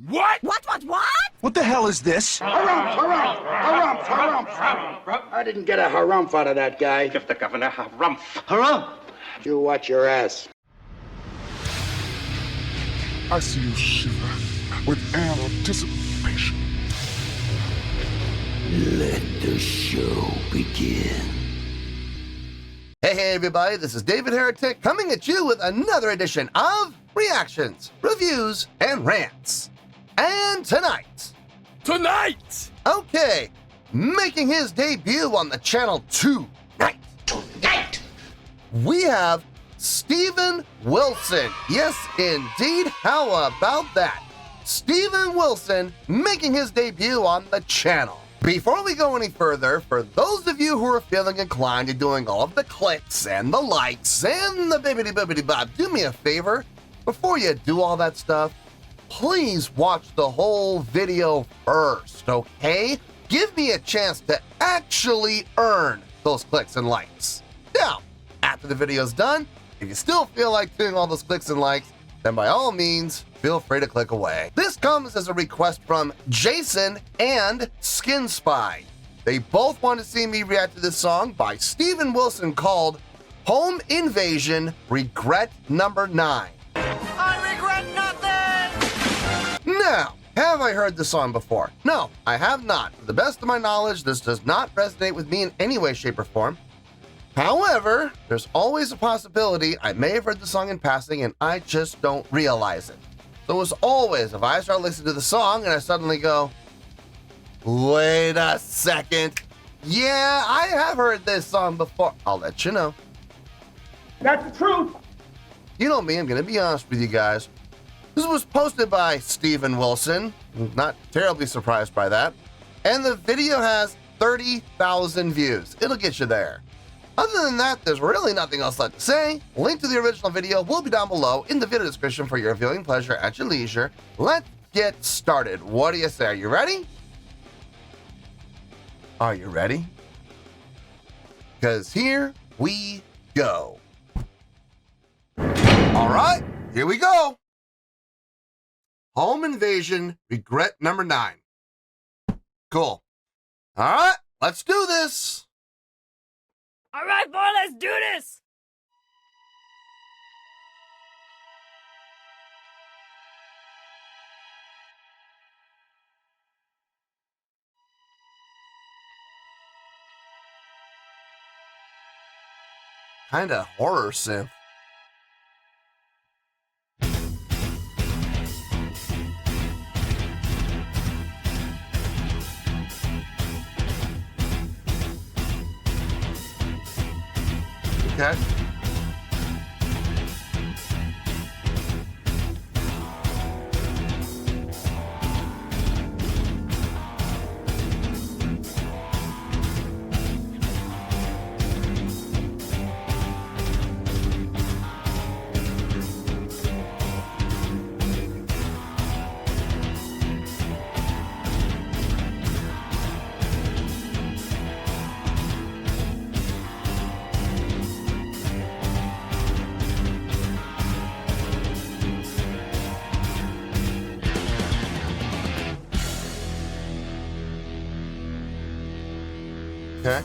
What? What? What the hell is this? Harumph. I didn't get a harumph out of that guy. Give the governor harumph. Harumph! You watch your ass. I see you shiver with anticipation. Let the show begin. Hey everybody, this is David Heretic coming at you with another edition of Reactions, Reviews, and Rants. And tonight, okay, making his debut on the channel tonight, we have Steven Wilson. Yes, indeed, how about that? Steven Wilson making his debut on the channel. Before we go any further, for those of you who are feeling inclined to doing all of the clicks and the likes and the bibbidi-bibbidi-bob, do me a favor, before you do all that stuff, please watch the whole video first, okay? Give me a chance to actually earn those clicks and likes. Now, after the video's done, if you still feel like doing all those clicks and likes, then by all means, feel free to click away. This comes as a request from Jason and Skin Spy. They both want to see me react to this song by Steven Wilson called Home Invasion Regret Number 9. I regret nothing! Now, have I heard this song before? No, I have not. To the best of my knowledge, this does not resonate with me in any way, shape, or form. However, there's always a possibility I may have heard the song in passing and I just don't realize it. So as always, if I start listening to the song and I suddenly go, wait a second, yeah, I have heard this song before, I'll let you know. That's the truth. You know me, I'm going to be honest with you guys. This was posted by Steven Wilson, not terribly surprised by that, and the video has 30,000 views. It'll get you there. Other than that, there's really nothing else left to say. Link to the original video will be down below in the video description for your viewing pleasure at your leisure. Let's get started. What do you say? Are you ready? Are you ready? Because here we go. All right, here we go. Home Invasion Regret Number 9. Cool. All right, let's do this. All right, boy, let's do this! Kinda horror synth. Okay. Okay.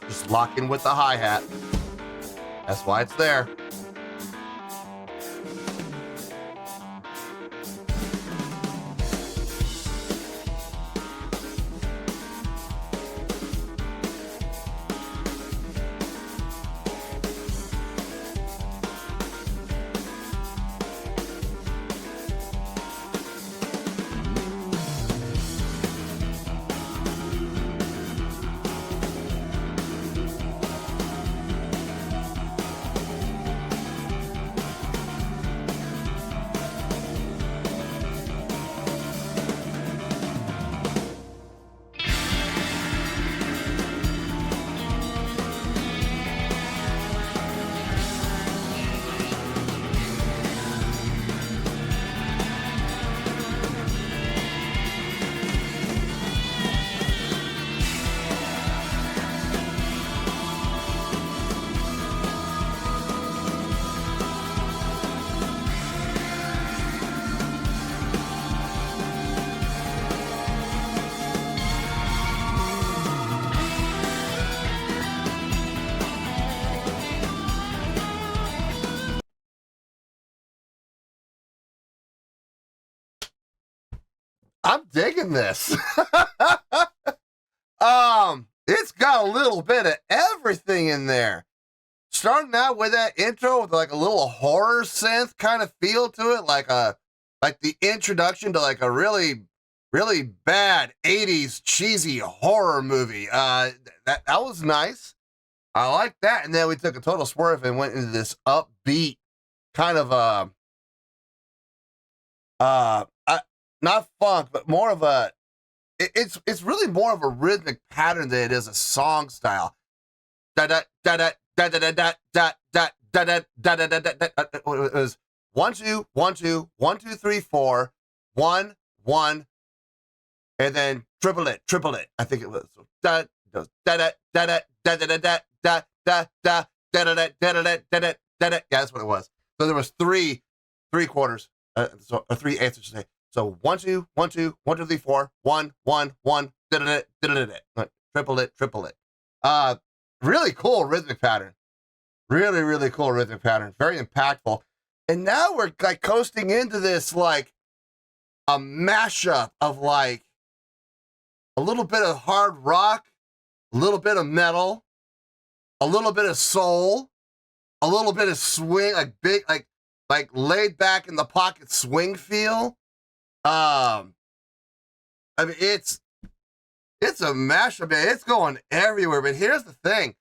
Just lock in with the hi-hat. That's why it's there. I'm digging this. It's got a little bit of everything in there. Starting out with that intro with like a little horror synth kind of feel to it, like the introduction to like a really bad 80s cheesy horror movie. That was nice. I like that. And then we took a total swerve and went into this upbeat kind of not funk, but more of a it's really more of a rhythmic pattern than it is a song style. Da da da da da da da da da da da da da da da. It was 1 2 1 2 1 2 3 4 1 1, and then triple it. I think it was da da da da da da da da da da da da da da da da da. Yeah, that's what it was. So there was three quarters. So 3 eighths, I should say. So 1 2 1 2 1 2 3 4 1 1 1 da da da da. Triple it. Really cool rhythmic pattern. Really cool rhythmic pattern. Very impactful. And now we're like coasting into this like a mashup of like a little bit of hard rock, a little bit of metal, a little bit of soul, a little bit of swing, like big, like laid back in the pocket swing feel. I mean, it's a mashup, man. It's going everywhere. But here's the thing.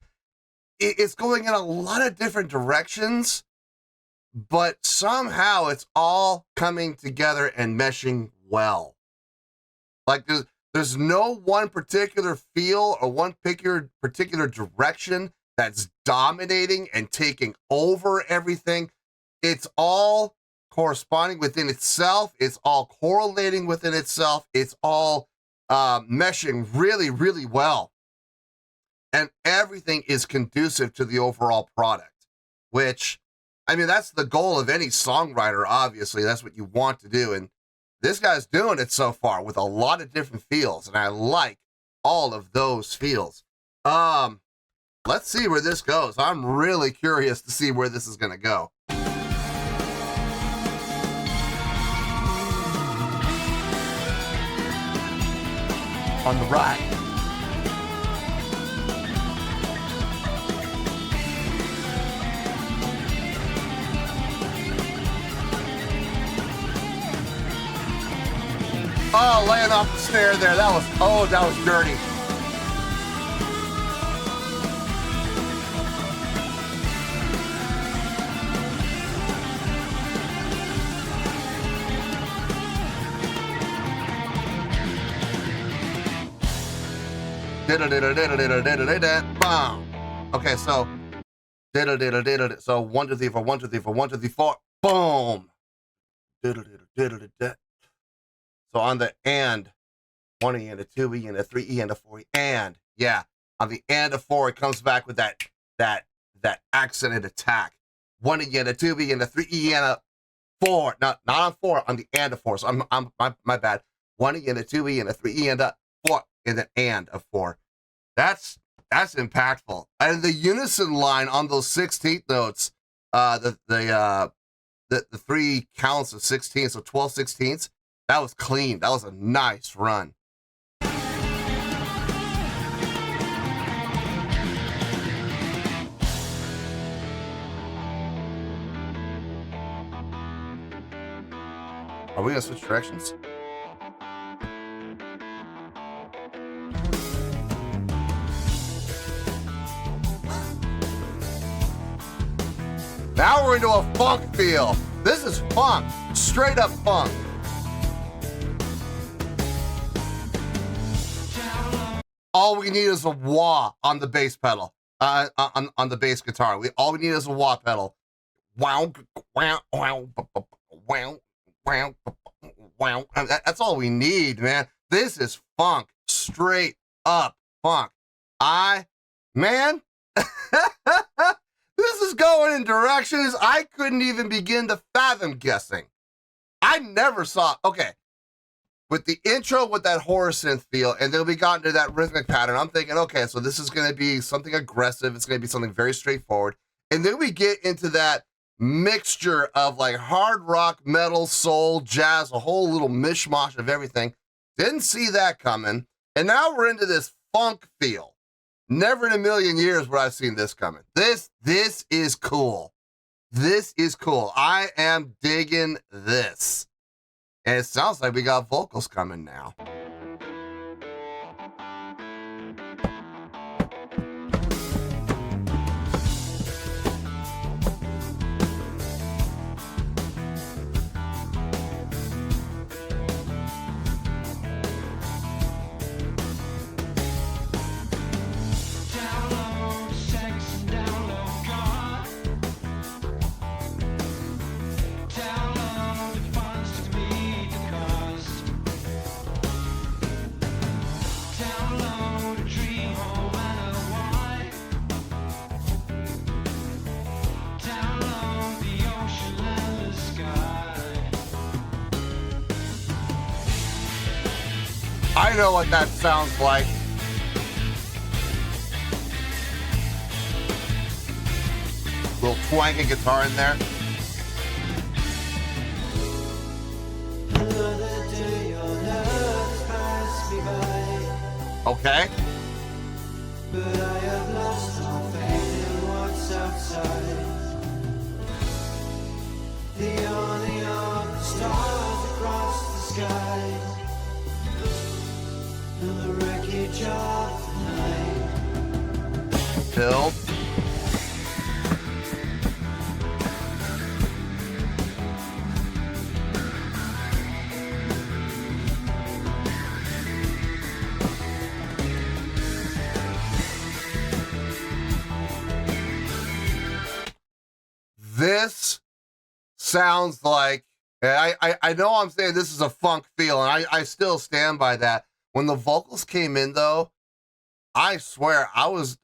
It's going in a lot of different directions, but somehow it's all coming together and meshing well. Like there's no one particular feel or one particular direction that's dominating and taking over everything. It's all corresponding within itself. It's all correlating within itself. It's all meshing really well. And everything is conducive to the overall product, which, I mean, that's the goal of any songwriter, obviously. That's what you want to do. And this guy's doing it so far with a lot of different feels, and I like all of those feels. Let's see where this goes. I'm really curious to see where this is going to go. On the right. Oh, laying off the snare there. That was dirty. Okay, so 1 2 3 4 1 2 3 4 1 2 3 4 boom. So on the and 1 E and a 2 E and a 3 E and a 4 E, and yeah, on the and of 4 it comes back with that accented attack. 1 E and a 2 E and a 3 E and a 4, not on 4, on the and of 4. So I'm my bad. 1 E and a 2 E and a 3 E and a 4 and an and of 4. That's impactful. And the unison line on those 16th notes, the 3 counts of 16, so 12 16ths. That was clean. That was a nice run. Are we gonna switch directions? Now we're into a funk feel. This is funk, straight up funk. All we need is a wah on the bass pedal, on the bass guitar. All we need is a wah pedal. Wow, wow, wow, wow, wow, wow. That's all we need, man. This is funk, straight up funk. Man, this is going in directions I couldn't even begin to fathom guessing. I never saw, okay, with the intro with that horror synth feel, and then we got into that rhythmic pattern, I'm thinking, okay, so this is going to be something aggressive. It's going to be something very straightforward. And then we get into that mixture of like hard rock, metal, soul, jazz, a whole little mishmash of everything. Didn't see that coming. And now we're into this funk feel. Never in a million years would I've seen this coming. This is cool. This is cool. I am digging this. And it sounds like we got vocals coming now. I know what that sounds like. Little twanging guitar in there. Okay. But I have lost all faith in what's outside. The only other stars across the sky. And the wreckage of the night. Build. This sounds like, I know I'm saying this is a funk feel, and I still stand by that. When the vocals came in, though, I swear I was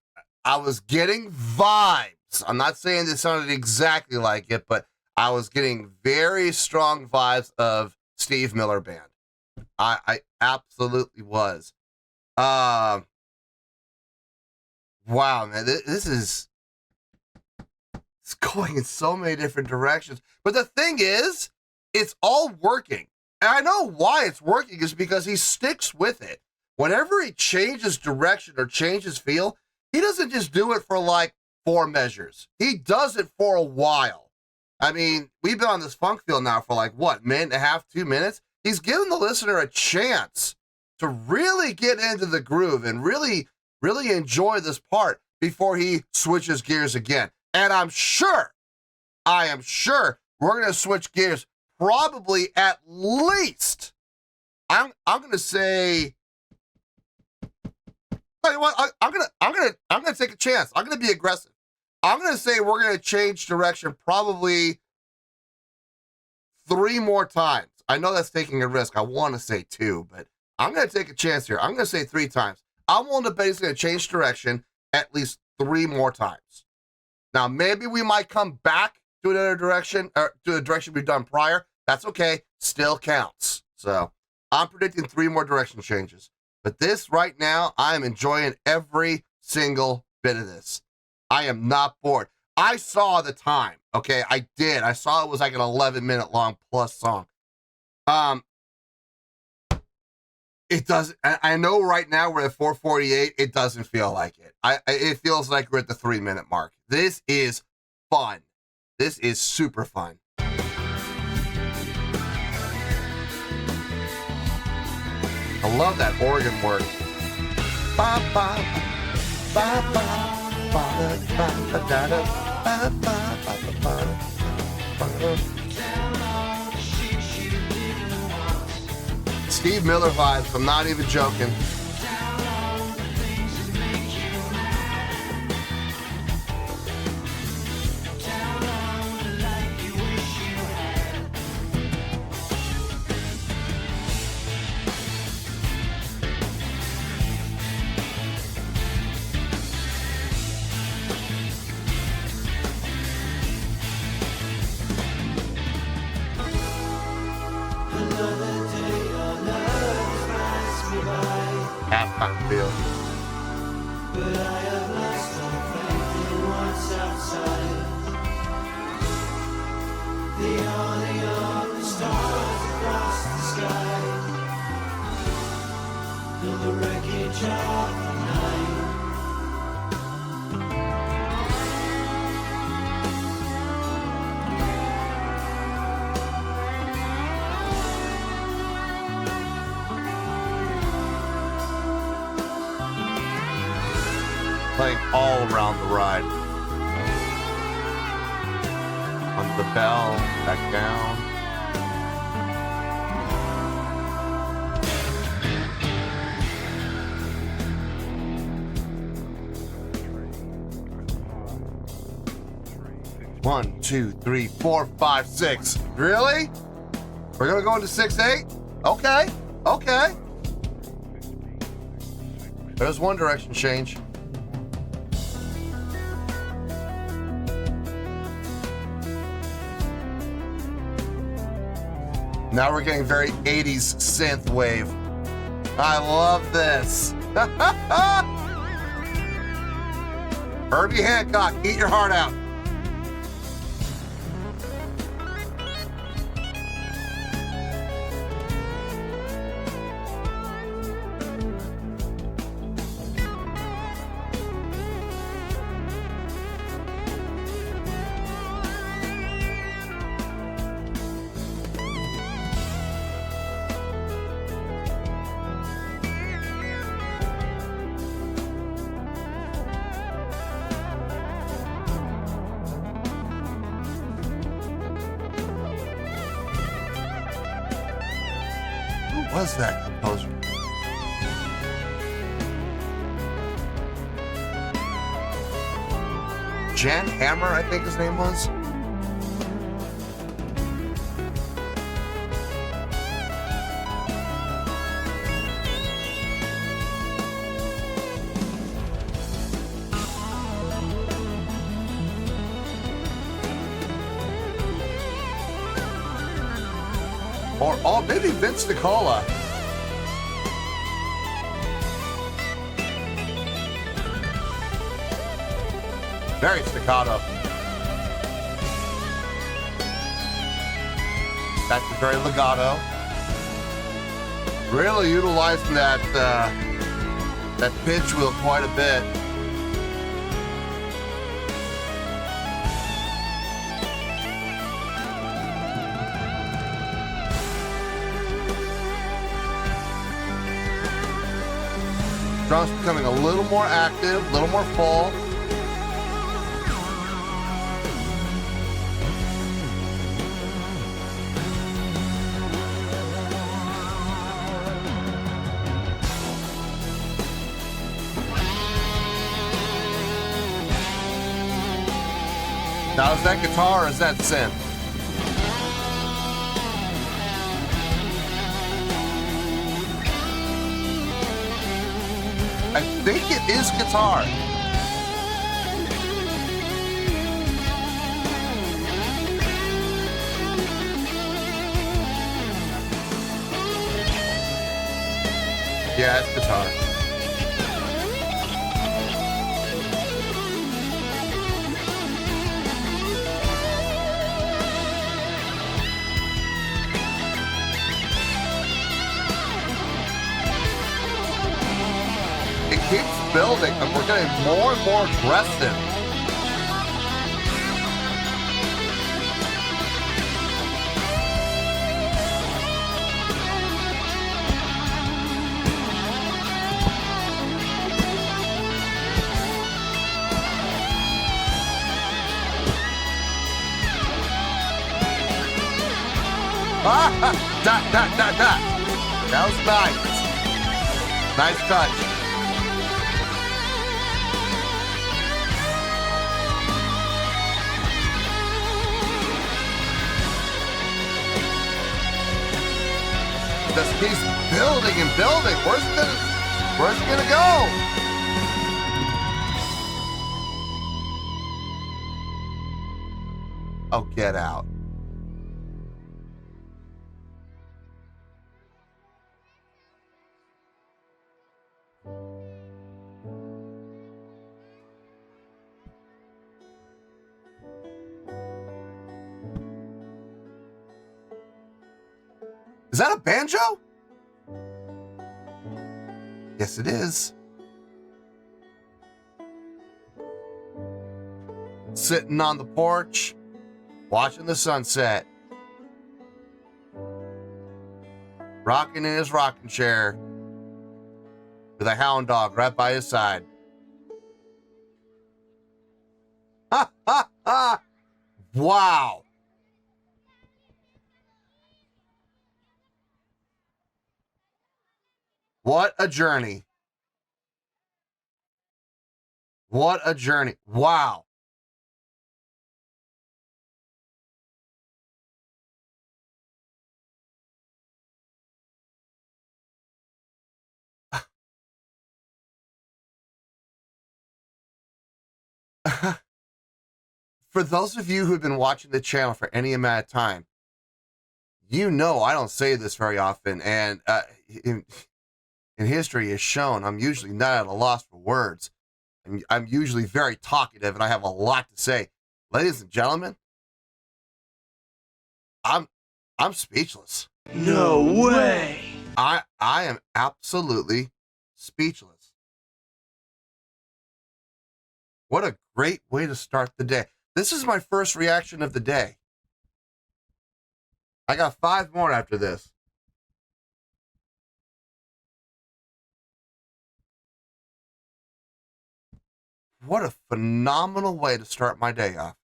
getting vibes. I'm not saying this sounded exactly like it, but I was getting very strong vibes of Steve Miller Band. I absolutely was. Wow, man, this is it's going in so many different directions. But the thing is, it's all working. And I know why it's working is because he sticks with it. Whenever he changes direction or changes feel, he doesn't just do it for like 4 measures. He does it for a while. I mean, we've been on this funk feel now for like, what, minute and a half, 2 minutes? He's giving the listener a chance to really get into the groove and really, really enjoy this part before he switches gears again. And I am sure we're going to switch gears probably at least, I'm going to say, tell you what, I'm going to take a chance. I'm going to be aggressive. I'm going to say we're going to change direction probably 3 more times. I know that's taking a risk. I want to say 2, but I'm going to take a chance here. I'm going to say 3 times. I'm willing to bet he's going to change direction at least 3 more times. Now, maybe we might come back to another direction, or to a direction we've done prior. That's okay. Still counts. So I'm predicting 3 more direction changes. But this right now, I am enjoying every single bit of this. I am not bored. I saw the time. Okay, I did. I saw it was like an 11-minute long plus song. It doesn't. I know right now we're at 4:48. It doesn't feel like it. It feels like we're at the 3-minute mark. This is fun. This is super fun. I love that organ work. Ba ba ba ba ba ba da da ba ba ba ba. Steve Miller vibes. I'm not even joking. But I have lost all faith in what's outside. The only other stars across the sky. playing all around the ride. On the bell, back down. One, two, three, 4, 5, 6. Really? We're gonna go into 6, 8? Okay, okay. There's one direction change. Now we're getting very 80s synth wave. I love this. Herbie Hancock, eat your heart out. Was that composer? Jan Hammer, I think his name was. Or maybe Vince Nicola. Very staccato. That's very legato. Really utilizing that that pitch wheel quite a bit. Drum's becoming a little more active, a little more full. Now is that guitar or is that synth? I think it is guitar. Yeah, it's guitar. Keeps building, and we're getting more and more aggressive. Dot, dot, dot, dot. That was nice. Nice touch. This keeps building and building. Where's it gonna go? Oh, get out. Is that a banjo? Yes, it is. Sitting on the porch, watching the sunset. Rocking in his rocking chair with a hound dog right by his side. Wow. What a journey. What a journey. Wow. For those of you who've been watching the channel for any amount of time, you know I don't say this very often, and in history has shown I'm usually not at a loss for words. I'm usually very talkative, and I have a lot to say. Ladies and gentlemen, I'm speechless. No way! I am absolutely speechless. What a great way to start the day. This is my first reaction of the day. I got 5 more after this. What a phenomenal way to start my day off.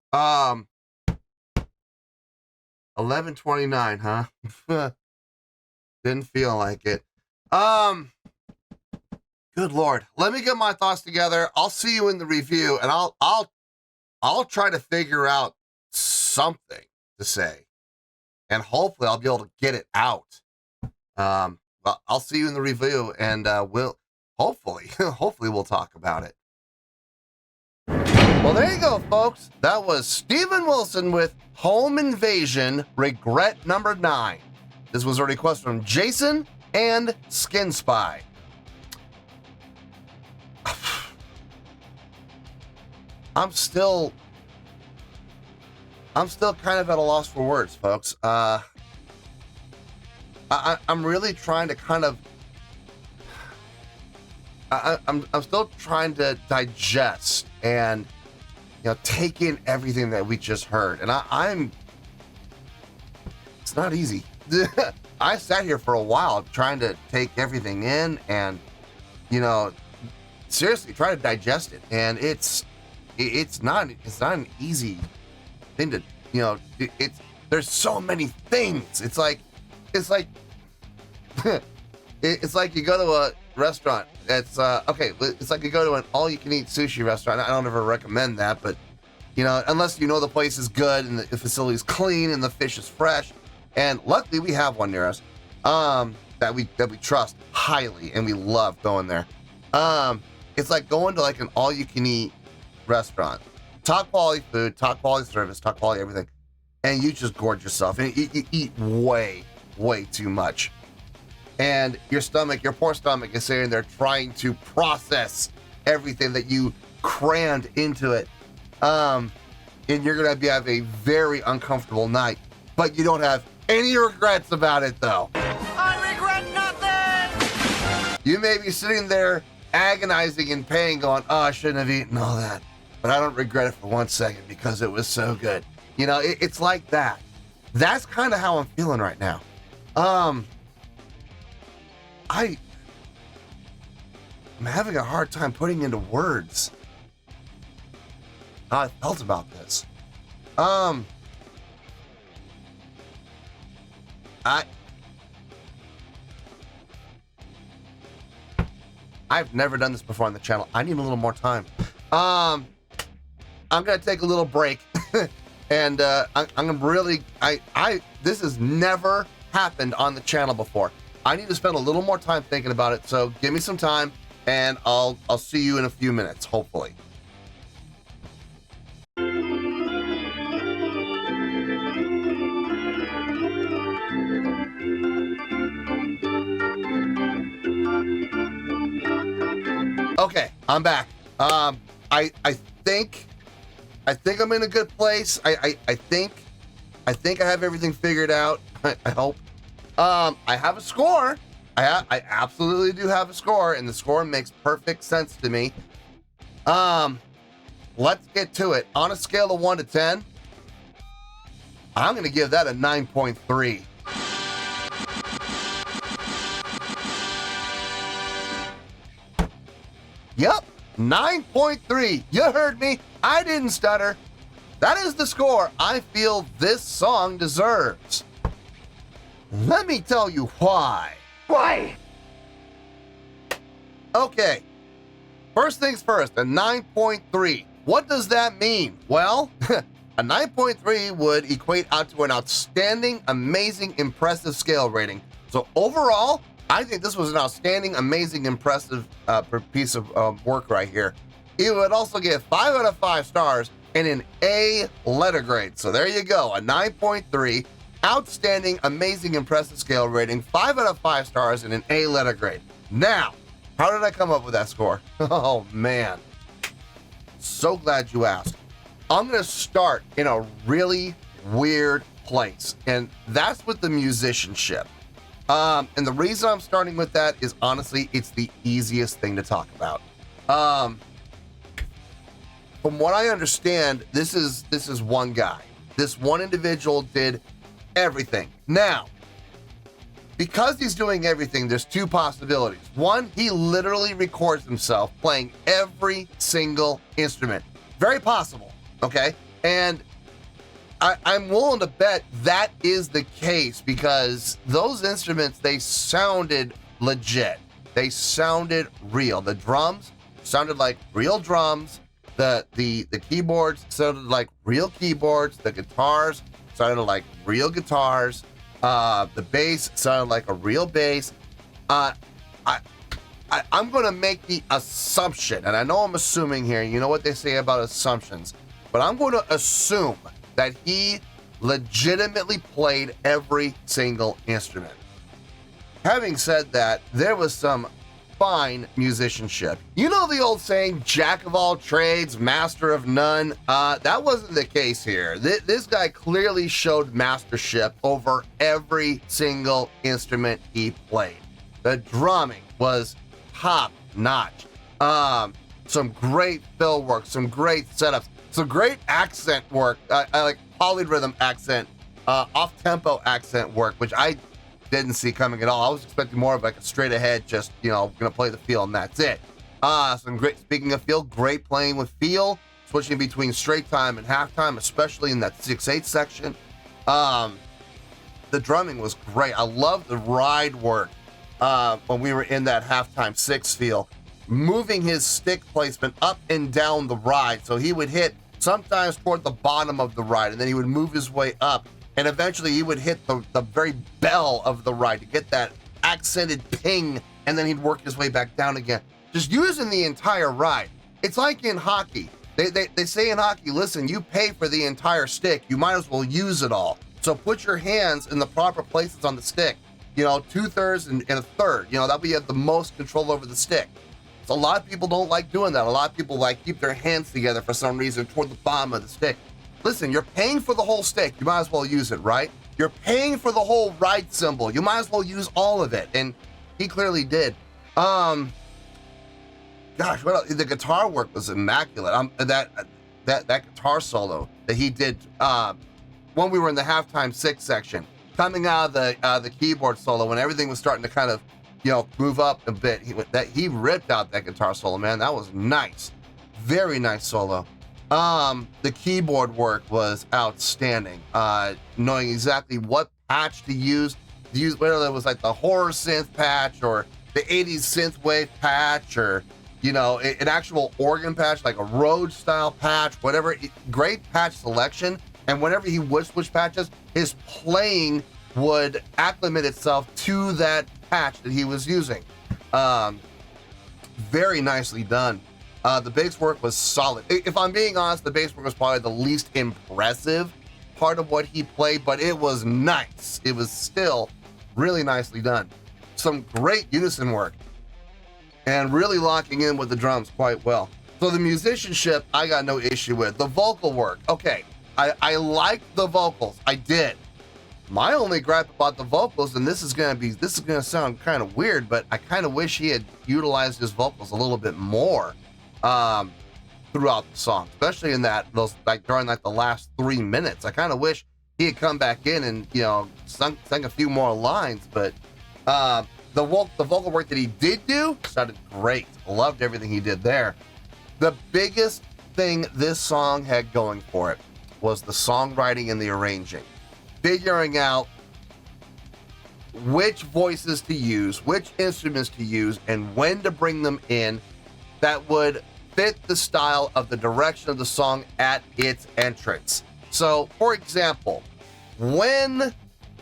11:29, huh? Didn't feel like it. Good Lord. Let me get my thoughts together. I'll see you in the review, and I'll try to figure out something to say, and hopefully I'll be able to get it out. Well, I'll see you in the review, and we'll hopefully we'll talk about it. Well, there you go, folks. That was Steven Wilson with Home Invasion Regret Number 9. This was a request from Jason and Skin Spy. I'm still kind of at a loss for words, folks. I'm really trying to kind of I'm still trying to digest and take in everything that we just heard, and I'm it's not easy. I sat here for a while trying to take everything in and seriously try to digest it, and it's not an easy thing to there's so many things. It's like it's like you go to a restaurant. It's okay. It's like you go to an all-you-can-eat sushi restaurant. I don't ever recommend that, but unless the place is good and the facility is clean and the fish is fresh. And luckily, we have one near us that we trust highly, and we love going there. It's like going to like an all-you-can-eat restaurant, top quality food, top quality service, top quality everything, and you just gorge yourself and you eat way too much. And your poor stomach is sitting there trying to process everything that you crammed into it. And you're going to have a very uncomfortable night, but you don't have any regrets about it, though. I regret nothing! You may be sitting there agonizing in pain going, oh, I shouldn't have eaten all that, but I don't regret it for 1 second because it was so good. It's like that. That's kind of how I'm feeling right now. I'm having a hard time putting into words how I felt about this. I've never done this before on the channel. I need a little more time. I'm gonna take a little break, and I'm gonna really. This has never happened on the channel before. I need to spend a little more time thinking about it. So give me some time, and I'll see you in a few minutes, hopefully. Okay, I'm back. I think I'm in a good place. I think I have everything figured out. I hope. I have a score. I absolutely do have a score, and the score makes perfect sense to me. Let's get to it. On a scale of 1 to 10, I'm going to give that a 9.3. Yep, 9.3. You heard me. I didn't stutter. That is the score I feel this song deserves. Let me tell you why. Why? Okay, first things first, a 9.3. What does that mean? Well, a 9.3 would equate out to an outstanding, amazing, impressive scale rating. So overall, I think this was an outstanding, amazing, impressive piece of work right here. It would also get 5 out of 5 stars and an A letter grade. So there you go, a 9.3, outstanding, amazing, impressive scale rating, 5 out of 5 stars and an A letter grade. Now, how did I come up with that score? Oh man, so glad you asked. I'm gonna start in a really weird place, and that's with the musicianship. And the reason I'm starting with that is honestly, it's the easiest thing to talk about. From what I understand, this is one guy. This one individual did everything. Now, because he's doing everything, there's two possibilities. One, he literally records himself playing every single instrument. Very possible, okay? And I'm willing to bet that is the case because those instruments, they sounded legit. They sounded real. The drums sounded like real drums. The keyboards sounded like real keyboards. The guitars sounded like real guitars. The bass sounded like a real bass. I'm going to make the assumption, and I know I'm assuming here, you know what they say about assumptions, but I'm going to assume that he legitimately played every single instrument. Having said that, there was some fine musicianship. You know the old saying, jack of all trades, master of none? That wasn't the case here. This guy clearly showed mastership over every single instrument he played. The drumming was top notch. Some great fill work, some great setups, some great accent work. I like polyrhythm accent, off-tempo accent work, which I didn't see coming at all. I was expecting more of like a straight ahead, just, you know, gonna play the feel and that's it. Some great, speaking of feel, great playing with feel, switching between straight time and halftime, especially in that 6/8 section. The drumming was great. I loved the ride work when we were in that halftime 6 feel, moving his stick placement up and down the ride. So he would hit sometimes toward the bottom of the ride, and then he would move his way up, and eventually he would hit the very bell of the ride to get that accented ping, and then he'd work his way back down again. Just using the entire ride. It's like in hockey. They say in hockey, listen, you pay for the entire stick, you might as well use it all. So put your hands in the proper places on the stick. You know, 2/3 and a third. You know, that way you have the most control over the stick. So a lot of people don't like doing that. A lot of people like keep their hands together for some reason toward the bottom of the stick. Listen, you're paying for the whole stick. You might as well use it, right? You're paying for the whole ride cymbal. You might as well use all of it. And he clearly did. Gosh, what else? The guitar work was immaculate. That guitar solo that he did when we were in the halftime 6 section, coming out of the keyboard solo when everything was starting to kind of, you know, move up a bit. He ripped out that guitar solo, man. That was nice. Very nice solo. The keyboard work was outstanding. Knowing exactly what patch to use, whether it was like the horror synth patch or the 80s synthwave patch, or, you know, an actual organ patch, like a Rhodes style patch, whatever. Great patch selection. And whenever he would switch patches, his playing would acclimate itself to that patch that he was using. Very nicely done. The bass work was solid. If I'm being honest, the bass work was probably the least impressive part of what he played, but it was nice. It was still really nicely done. Some great unison work and really locking in with the drums quite well. So the musicianship, I got no issue with. The vocal work, okay. I liked the vocals. I did. My only gripe about the vocals, and this is gonna sound kind of weird, but I kind of wish he had utilized his vocals a little bit more throughout the song, especially in during the last 3 minutes. I kind of wish he had come back in and, you know, sung a few more lines. But the vocal work that he did do sounded great. Loved everything he did there. The biggest thing this song had going for it was the songwriting and the arranging. Figuring out which voices to use, which instruments to use, and when to bring them in that would fit the style of the direction of the song at its entrance. So, for example, when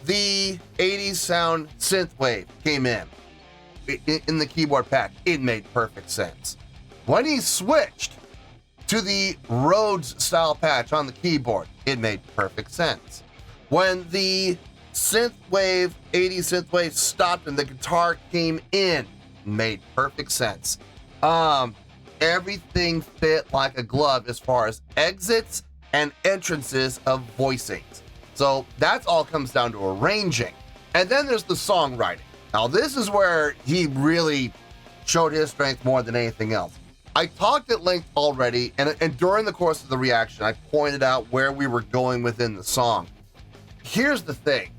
the 80s sound synthwave came in the keyboard patch, it made perfect sense. When he switched to the Rhodes style patch on the keyboard, it made perfect sense. When the synthwave, 80s synthwave stopped and the guitar came in, made perfect sense. Everything fit like a glove as far as exits and entrances of voicings. So that's all comes down to arranging. And then there's the songwriting. Now this is where he really showed his strength more than anything else. I talked at length already, and during the course of the reaction, I pointed out where we were going within the song. Here's the thing.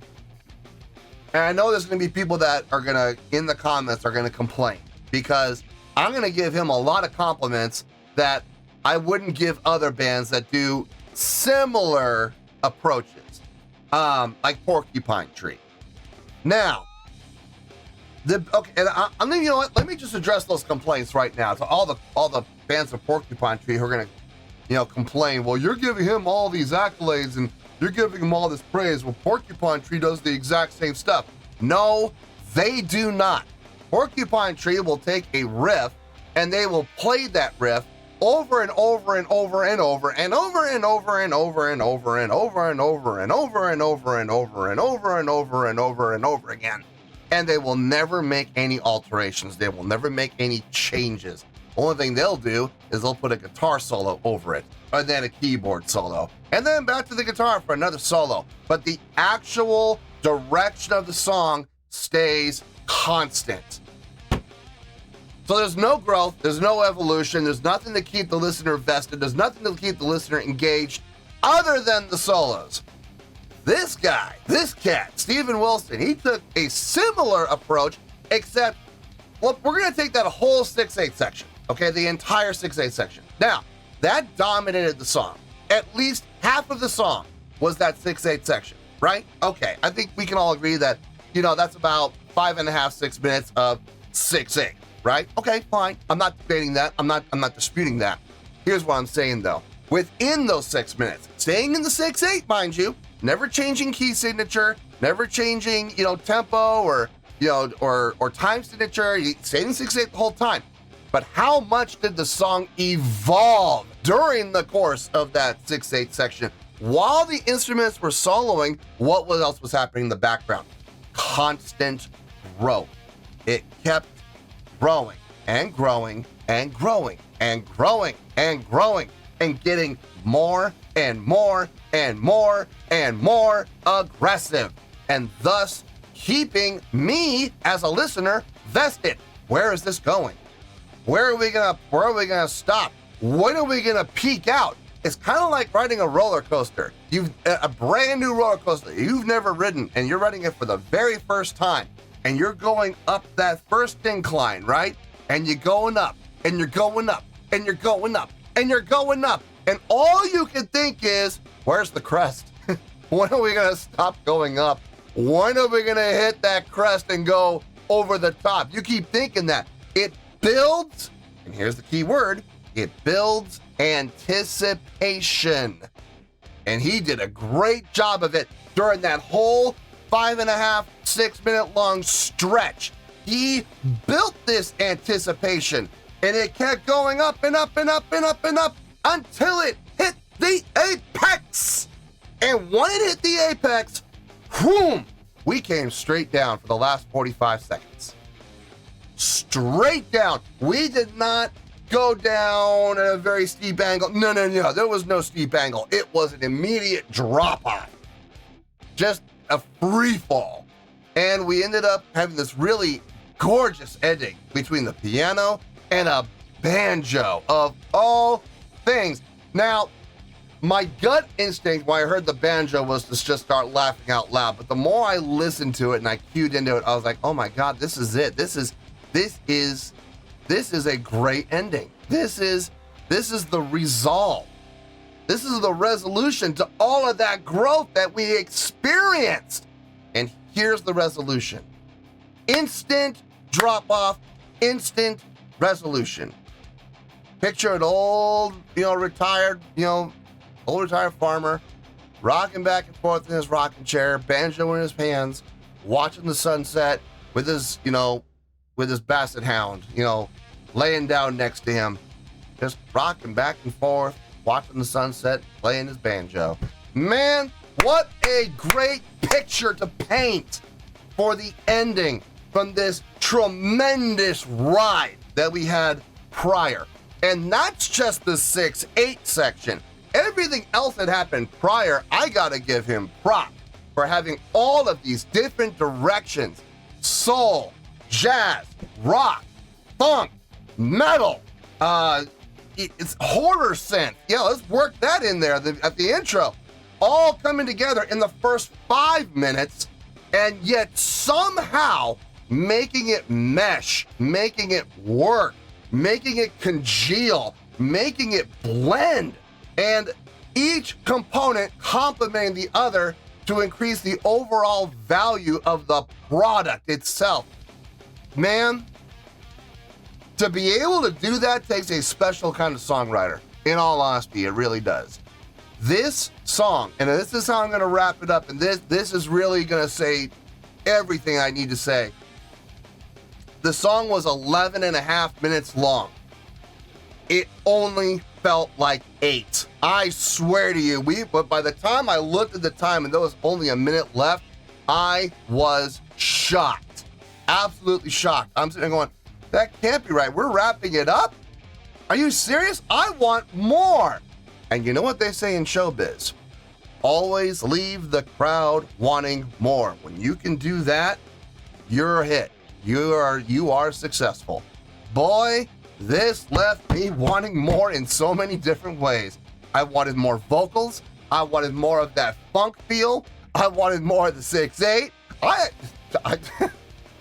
And I know there's going to be people that are going to, in the comments, are going to complain, because I'm going to give him a lot of compliments that I wouldn't give other bands that do similar approaches, like Porcupine Tree. Now, I'm you know what? Let me just address those complaints right now. So all the fans of Porcupine Tree who are going to, complain. Well, you're giving him all these accolades and you're giving him all this praise. Well, Porcupine Tree does the exact same stuff. No, they do not. Porcupine Tree will take a riff and they will play that riff over and over and over and over and over and over and over and over and over and over and over and over and over and over and over and over and over again. And they will never make any alterations. They will never make any changes. Only thing they'll do is they'll put a guitar solo over it, or then a keyboard solo, and then back to the guitar for another solo. But the actual direction of the song stays constant. So there's no growth, there's no evolution, there's nothing to keep the listener vested, there's nothing to keep the listener engaged other than the solos. This guy, this cat, Steven Wilson, he took a similar approach, except, well, we're going to take that whole 6/8 section, okay, the entire 6/8 section. Now, that dominated the song. At least half of the song was that 6/8 section, right? Okay, I think we can all agree that, that's about 5.5, 6 minutes of 6/8, right? Okay, fine. I'm not debating that. I'm not disputing that. Here's what I'm saying, though. Within those 6 minutes, staying in the 6/8, mind you, never changing key signature, never changing, tempo or time signature, staying in 6/8 the whole time. But how much did the song evolve during the course of that 6/8 section? While the instruments were soloing, what else was happening in the background? Constant growth. It kept growing and growing and growing and growing and growing and getting more and more and more and more aggressive, and thus keeping me as a listener vested. Where is this going? Where are we gonna stop? When are we gonna peak out? It's kind of like riding a roller coaster. A brand new roller coaster you've never ridden, and you're riding it for the very first time, and you're going up that first incline, right? And you're going up, and you're going up, and you're going up, and you're going up, and all you can think is, where's the crest? When are we gonna stop going up? When are we gonna hit that crest and go over the top? You keep thinking that. It builds, and here's the key word, it builds anticipation. And he did a great job of it during that whole 5.5, 6 minute long stretch. He built this anticipation, and it kept going up and up and up and up and up until it hit the apex. And when it hit the apex, whoom, we came straight down for the last 45 seconds. Straight down. We did not go down at a very steep angle. No. There was no steep angle. It was an immediate drop off. Just a free fall. And we ended up having this really gorgeous ending between the piano and a banjo, of all things. Now, my gut instinct when I heard the banjo was to just start laughing out loud. But the more I listened to it and I cued into it, I was like, oh my God, this is it. This is a great ending. This is the resolve This is the resolution to all of that growth that we experienced. And here's the resolution. Instant drop off, instant resolution. Picture an old, retired farmer rocking back and forth in his rocking chair, banjo in his hands, watching the sunset with his basset hound, laying down next to him, just rocking back and forth, watching the sunset, playing his banjo. Man, what a great picture to paint for the ending from this tremendous ride that we had prior. And that's just the 6/8 section. Everything else that happened prior, I gotta give him props for having all of these different directions: soul, jazz, rock, funk, metal, it's horror synth. Yeah, let's work that in there at the intro. All coming together in the first 5 minutes, and yet somehow making it mesh, making it work, making it congeal, making it blend, and each component complementing the other to increase the overall value of the product itself. Man, to be able to do that takes a special kind of songwriter. In all honesty, it really does. This song, and this is how I'm going to wrap it up, and this is really going to say everything I need to say. The song was 11 and a half minutes long. It only felt like 8. I swear to you, but by the time I looked at the time and there was only a minute left, I was shocked. Absolutely shocked. I'm sitting there going, that can't be right. We're wrapping it up? Are you serious? I want more. And you know what they say in showbiz? Always leave the crowd wanting more. When you can do that, you're a hit. You are successful. Boy, this left me wanting more in so many different ways. I wanted more vocals. I wanted more of that funk feel. I wanted more of the 6/8.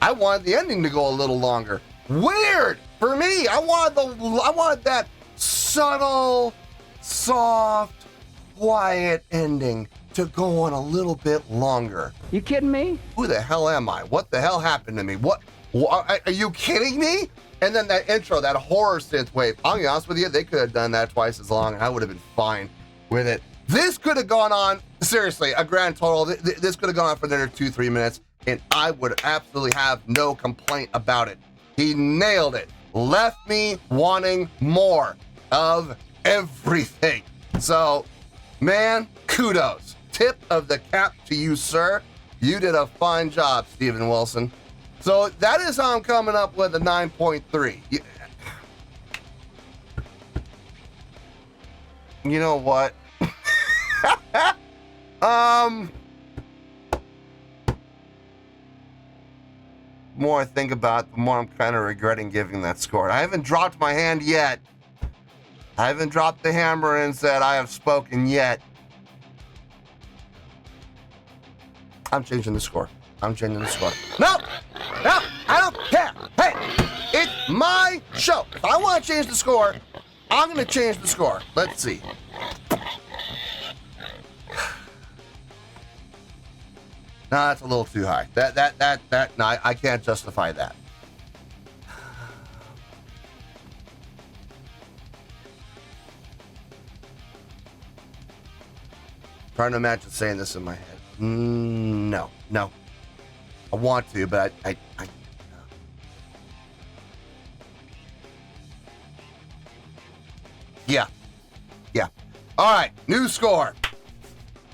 I wanted the ending to go a little longer. Weird for me. I wanted that subtle, soft, quiet ending to go on a little bit longer. You kidding me? Who the hell am I? What the hell happened to me? What are you kidding me? And then that intro, that horror synth wave. I'll be honest with you, they could have done that twice as long, and I would have been fine with it. This could have gone on, seriously, a grand total. This could have gone on for another 2-3 minutes, and I would absolutely have no complaint about it. He nailed it. Left me wanting more of everything. So, man, kudos. Tip of the cap to you, sir. You did a fine job, Steven Wilson. So that is how I'm coming up with a 9.3. You know what? More I think about it, the more I'm kind of regretting giving that score. I haven't dropped my hand yet. I haven't dropped the hammer and said I have spoken yet. I'm changing the score. I'm changing the score. No, I don't care. Hey, it's my show. If I want to change the score, I'm going to change the score. Let's see. No, that's a little too high. No, I can't justify that. Trying to imagine saying this in my head. No. I want to, but I Yeah. All right, new score.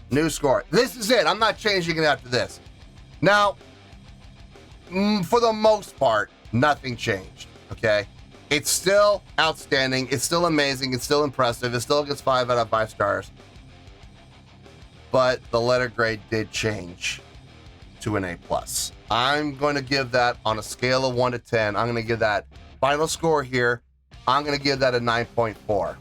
This is it. I'm not changing it after this. Now, for the most part, nothing changed, okay? It's still outstanding. It's still amazing. It's still impressive. It still gets 5 out of 5 stars. But the letter grade did change to an A+. I'm going to give that on a scale of 1 to 10. I'm going to give that final score here. I'm going to give that a 9.4.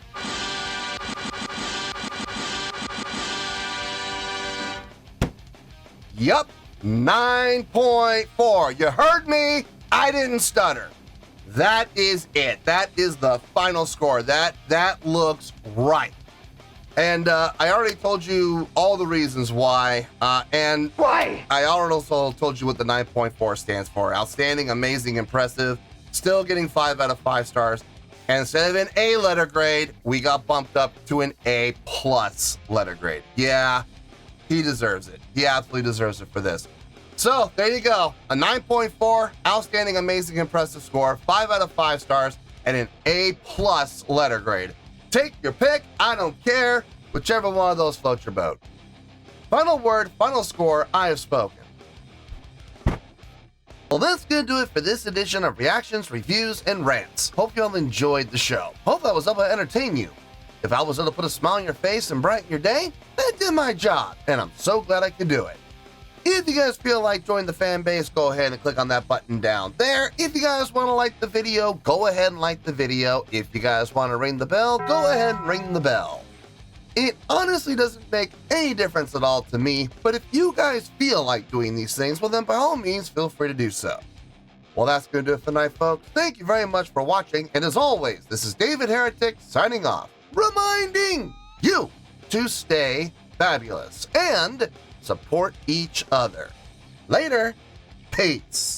Yup, 9.4. You heard me. I didn't stutter. That is it. That is the final score. That looks right. And I already told you all the reasons why. And Why? I also told you what the 9.4 stands for. Outstanding, amazing, impressive. Still getting 5 out of 5 stars. And instead of an A letter grade, we got bumped up to an A+ letter grade. Yeah, he deserves it. He absolutely deserves it for this. So there you go. A 9.4, outstanding, amazing, impressive score, 5 out of 5 stars, and an A+ letter grade. Take your pick. I don't care. Whichever one of those floats your boat. Final word, final score, I have spoken. Well, that's going to do it for this edition of Reactions, Reviews, and Rants. Hope you all enjoyed the show. Hope I was able to entertain you. If I was able to put a smile on your face and brighten your day, that did my job, and I'm so glad I could do it. If you guys feel like joining the fan base, go ahead and click on that button down there. If you guys want to like the video, go ahead and like the video. If you guys want to ring the bell, go ahead and ring the bell. It honestly doesn't make any difference at all to me, but if you guys feel like doing these things, well then by all means, feel free to do so. Well, that's going to do it for tonight, folks. Thank you very much for watching, and as always, this is David Heretic signing off, reminding you to stay fabulous and support each other. Later. Peace.